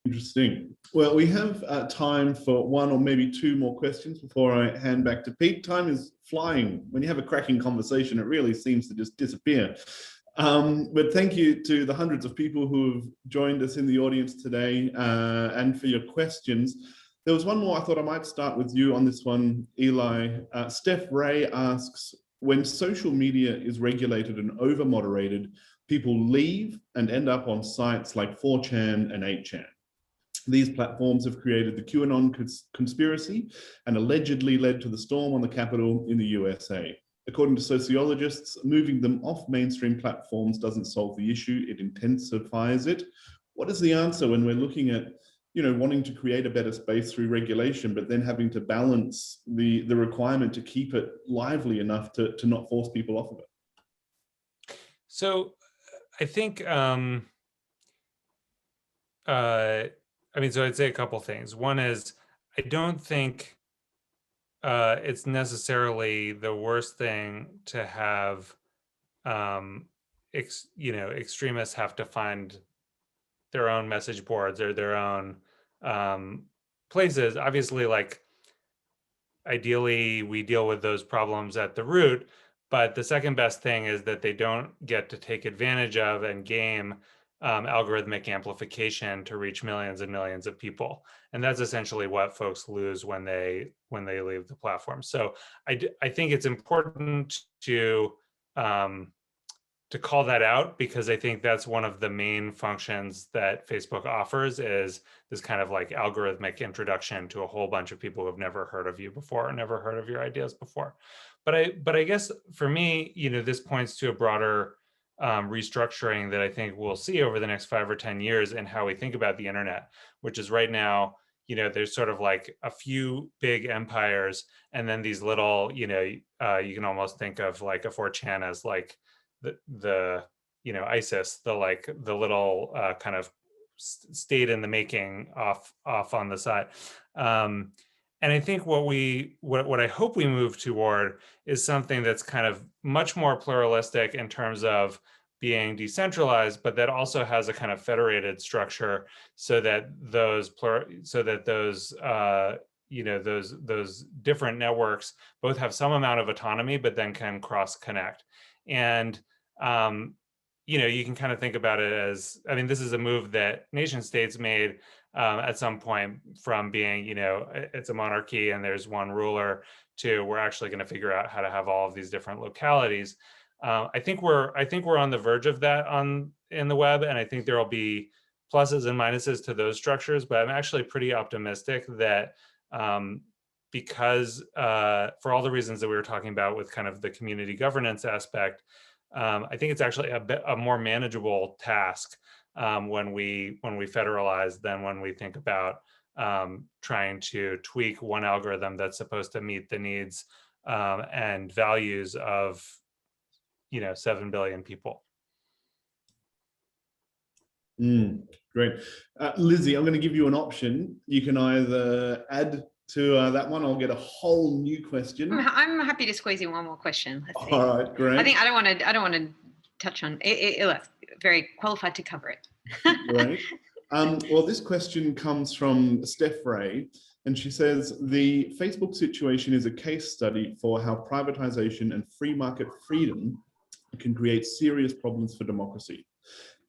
Interesting. Well, we have time for one or maybe two more questions before I hand back to Pete. Time is flying. When you have a cracking conversation, it really seems to just disappear. But thank you to the hundreds of people who have joined us in the audience today and for your questions. There was one more. I thought I might start with you on this one, Eli. Steph Ray asks, when social media is regulated and over-moderated, people leave and end up on sites like 4chan and 8chan. These platforms have created the QAnon conspiracy and allegedly led to the storm on the Capitol in the USA. According to sociologists, moving them off mainstream platforms doesn't solve the issue, it intensifies it. What is the answer when we're looking at, wanting to create a better space through regulation, but then having to balance the requirement to keep it lively enough to not force people off of it? So I think, so I'd say a couple things. One is, I don't think it's necessarily the worst thing to have, extremists have to find their own message boards or their own places. Obviously, like ideally we deal with those problems at the root. But the second best thing is that they don't get to take advantage of and game algorithmic amplification to reach millions and millions of people. And that's essentially what folks lose when they leave the platform. So I think it's important to call that out, because I think that's one of the main functions that Facebook offers, is this kind of like algorithmic introduction to a whole bunch of people who have never heard of you before, or never heard of your ideas before. But I guess for me, this points to a broader restructuring that I think we'll see over the next 5 or 10 years in how we think about the internet, which is right now, there's sort of like a few big empires, and then these little, you can almost think of like a 4chan as like the ISIS, the little kind of state in the making off on the side. And I think what I hope we move toward is something that's kind of much more pluralistic in terms of being decentralized, but that also has a kind of federated structure, so that those different networks both have some amount of autonomy, but then can cross connect. And you can kind of think about it as, this is a move that nation states made at some point, from being, it's a monarchy and there's one ruler, to we're actually going to figure out how to have all of these different localities. I think we're on the verge of that in the web, and I think there will be pluses and minuses to those structures. But I'm actually pretty optimistic that because for all the reasons that we were talking about with kind of the community governance aspect, I think it's actually a more manageable task when we federalize than when we think about trying to tweak one algorithm that's supposed to meet the needs and values of 7 billion people. Great. Lizzie, I'm going to give you an option. You can either add to that one, I'll get a whole new question. I'm happy to squeeze in one more question. Let's see. All right, great. I think I don't want to touch on it. Very qualified to cover it. Great. Well, this question comes from Steph Ray, and she says, the Facebook situation is a case study for how privatization and free market freedom can create serious problems for democracy.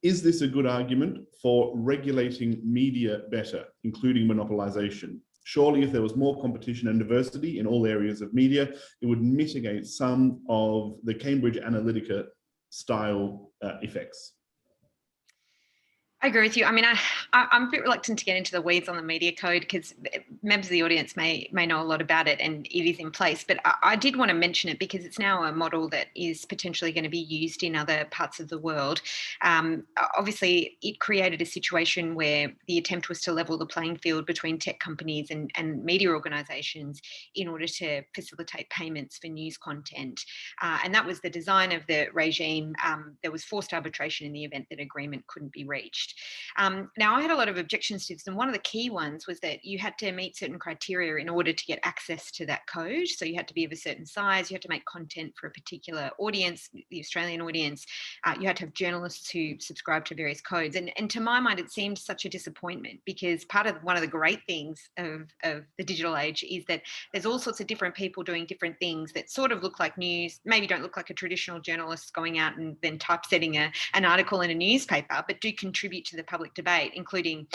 Is this a good argument for regulating media better, including monopolization? Surely if there was more competition and diversity in all areas of media, it would mitigate some of the Cambridge Analytica style effects. I agree with you. I'm a bit reluctant to get into the weeds on the media code, because members of the audience may know a lot about it, and it is in place. But I did want to mention it because it's now a model that is potentially going to be used in other parts of the world. Obviously, it created a situation where the attempt was to level the playing field between tech companies and media organisations in order to facilitate payments for news content. And that was the design of the regime. There was forced arbitration in the event that agreement couldn't be reached. Now, I had a lot of objections to this, and one of the key ones was that you had to meet certain criteria in order to get access to that code. So you had to be of a certain size, you had to make content for a particular audience, the Australian audience, you had to have journalists who subscribe to various codes. And to my mind, it seemed such a disappointment, because one of the great things of the digital age is that there's all sorts of different people doing different things that sort of look like news, maybe don't look like a traditional journalist going out and then typesetting an article in a newspaper, but do contribute to the public debate, including,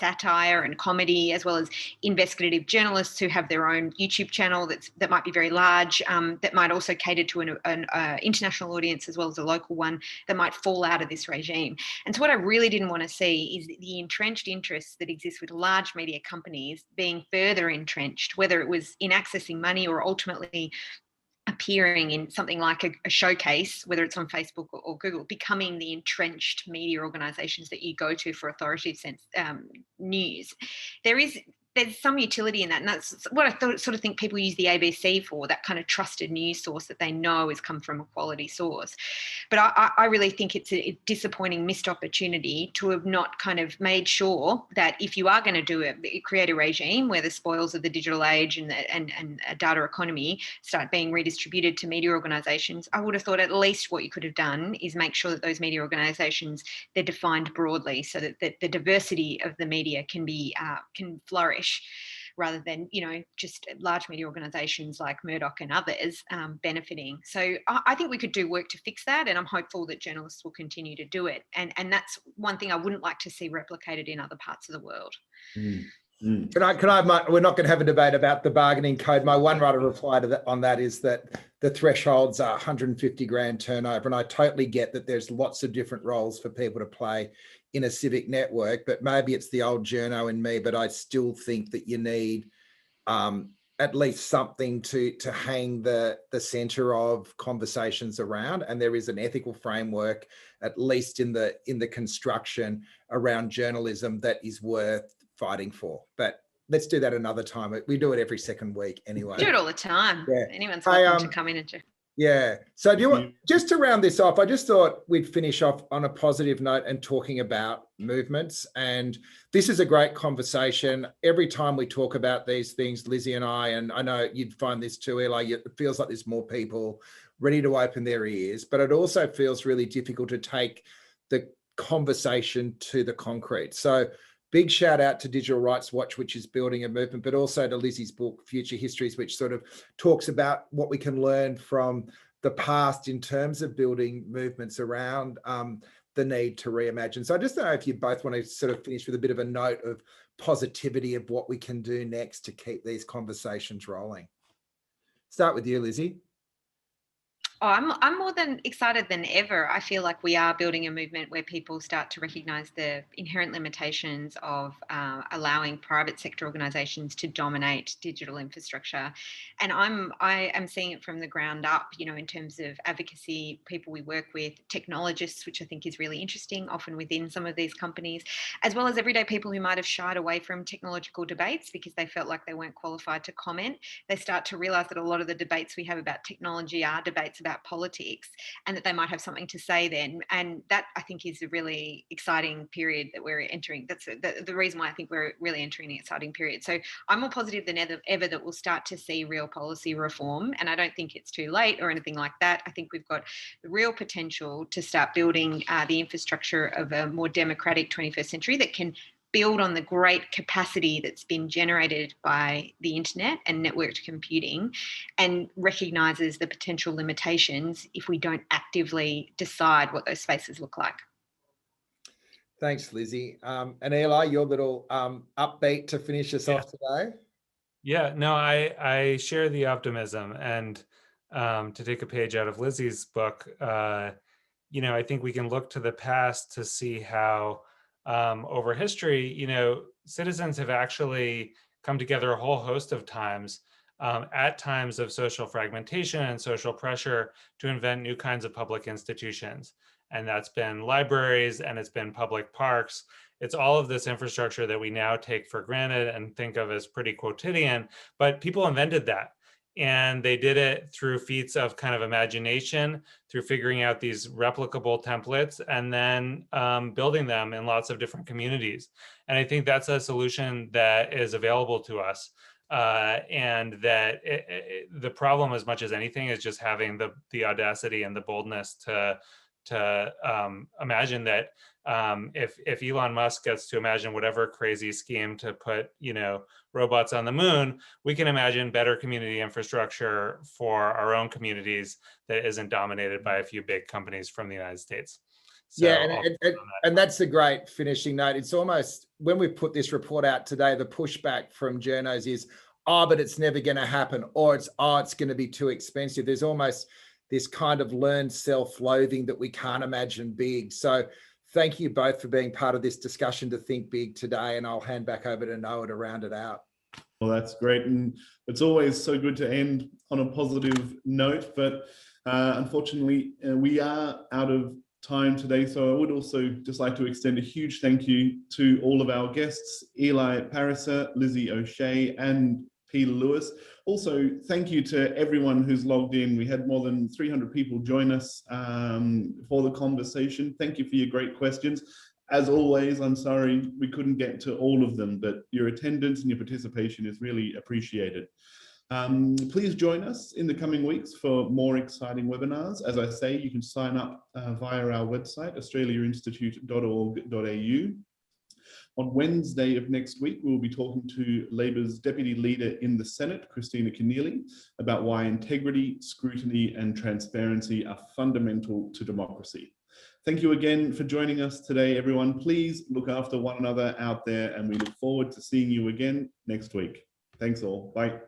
satire and comedy, as well as investigative journalists who have their own YouTube channel that might be very large, that might also cater to an international audience as well as a local one, that might fall out of this regime. And so what I really didn't want to see is the entrenched interests that exist with large media companies being further entrenched, whether it was in accessing money or ultimately appearing in something like a showcase, whether it's on Facebook or Google, becoming the entrenched media organisations that you go to for authoritative news. There's some utility in that, and that's what I sort of think people use the ABC for, that kind of trusted news source that they know has come from a quality source. But I really think it's a disappointing missed opportunity to have not kind of made sure that if you are going to do it, create a regime where the spoils of the digital age and a data economy start being redistributed to media organisations, I would have thought at least what you could have done is make sure that those media organisations, they're defined broadly so that the diversity of the media can flourish. rather than, just large media organizations like Murdoch and others benefiting. So I think we could do work to fix that, and I'm hopeful that journalists will continue to do it. And that's one thing I wouldn't like to see replicated in other parts of the world. We're not going to have a debate about the bargaining code. My one right of reply to that on that is that the thresholds are 150 grand turnover. And I totally get that there's lots of different roles for people to play in a civic network, but maybe it's the old journo in me, but I still think that you need at least something to hang the center of conversations around. And there is an ethical framework, at least in the construction around journalism, that is worth fighting for. But let's do that another time. We do it every second week anyway. Do it all the time. Yeah. Anyone's welcome to come in and yeah. So do you want, just to round this off, I just thought we'd finish off on a positive note and talking about movements. And this is a great conversation. Every time we talk about these things, Lizzie and I know you'd find this too, Eli, it feels like there's more people ready to open their ears, but it also feels really difficult to take the conversation to the concrete. So big shout out to Digital Rights Watch, which is building a movement, but also to Lizzie's book, Future Histories, which sort of talks about what we can learn from the past in terms of building movements around the need to reimagine. So I just don't know if you both want to sort of finish with a bit of a note of positivity of what we can do next to keep these conversations rolling. Start with you, Lizzie. Oh, I'm more than excited than ever. I feel like we are building a movement where people start to recognise the inherent limitations of allowing private sector organisations to dominate digital infrastructure, and I am seeing it from the ground up. In terms of advocacy, people we work with, technologists, which I think is really interesting, often within some of these companies, as well as everyday people who might have shied away from technological debates because they felt like they weren't qualified to comment. They start to realise that a lot of the debates we have about technology are debates about politics, and that they might have something to say then. And that, I think, is a really exciting period that we're entering. That's the reason why I think we're really entering an exciting period. So I'm more positive than ever that we'll start to see real policy reform, and I don't think it's too late or anything like that. I think we've got the real potential to start building the infrastructure of a more democratic 21st century that can build on the great capacity that's been generated by the internet and networked computing, and recognises the potential limitations if we don't actively decide what those spaces look like. Thanks, Lizzie. And Eli, your little upbeat to finish us off today. Yeah, no, I share the optimism, and to take a page out of Lizzie's book, I think we can look to the past to see how over history, citizens have actually come together a whole host of times at times of social fragmentation and social pressure to invent new kinds of public institutions. And that's been libraries, and it's been public parks. It's all of this infrastructure that we now take for granted and think of as pretty quotidian, but people invented that. And they did it through feats of kind of imagination, through figuring out these replicable templates, and then building them in lots of different communities. And I think that's a solution that is available to us. And that the problem, as much as anything, is just having the audacity and the boldness to imagine that if Elon Musk gets to imagine whatever crazy scheme to put, robots on the moon, we can imagine better community infrastructure for our own communities that isn't dominated by a few big companies from the United States. So and that's a great finishing note. It's almost, when we put this report out today, the pushback from journos is, but it's never going to happen, or it's going to be too expensive. There's almost this kind of learned self-loathing that we can't imagine big. So thank you both for being part of this discussion to think big today, and I'll hand back over to Noah to round it out. Well, that's great. And it's always so good to end on a positive note, but unfortunately, we are out of time today. So I would also just like to extend a huge thank you to all of our guests, Eli Pariser, Lizzie O'Shea, and Peter Lewis. Also, thank you to everyone who's logged in. We had more than 300 people join us for the conversation. Thank you for your great questions. As always, I'm sorry we couldn't get to all of them, but your attendance and your participation is really appreciated. Please join us in the coming weeks for more exciting webinars. As I say, you can sign up via our website, australiainstitute.org.au. On Wednesday of next week, we'll be talking to Labor's Deputy Leader in the Senate, Christina Keneally, about why integrity, scrutiny, and transparency are fundamental to democracy. Thank you again for joining us today, everyone. Please look after one another out there, and we look forward to seeing you again next week. Thanks all. Bye.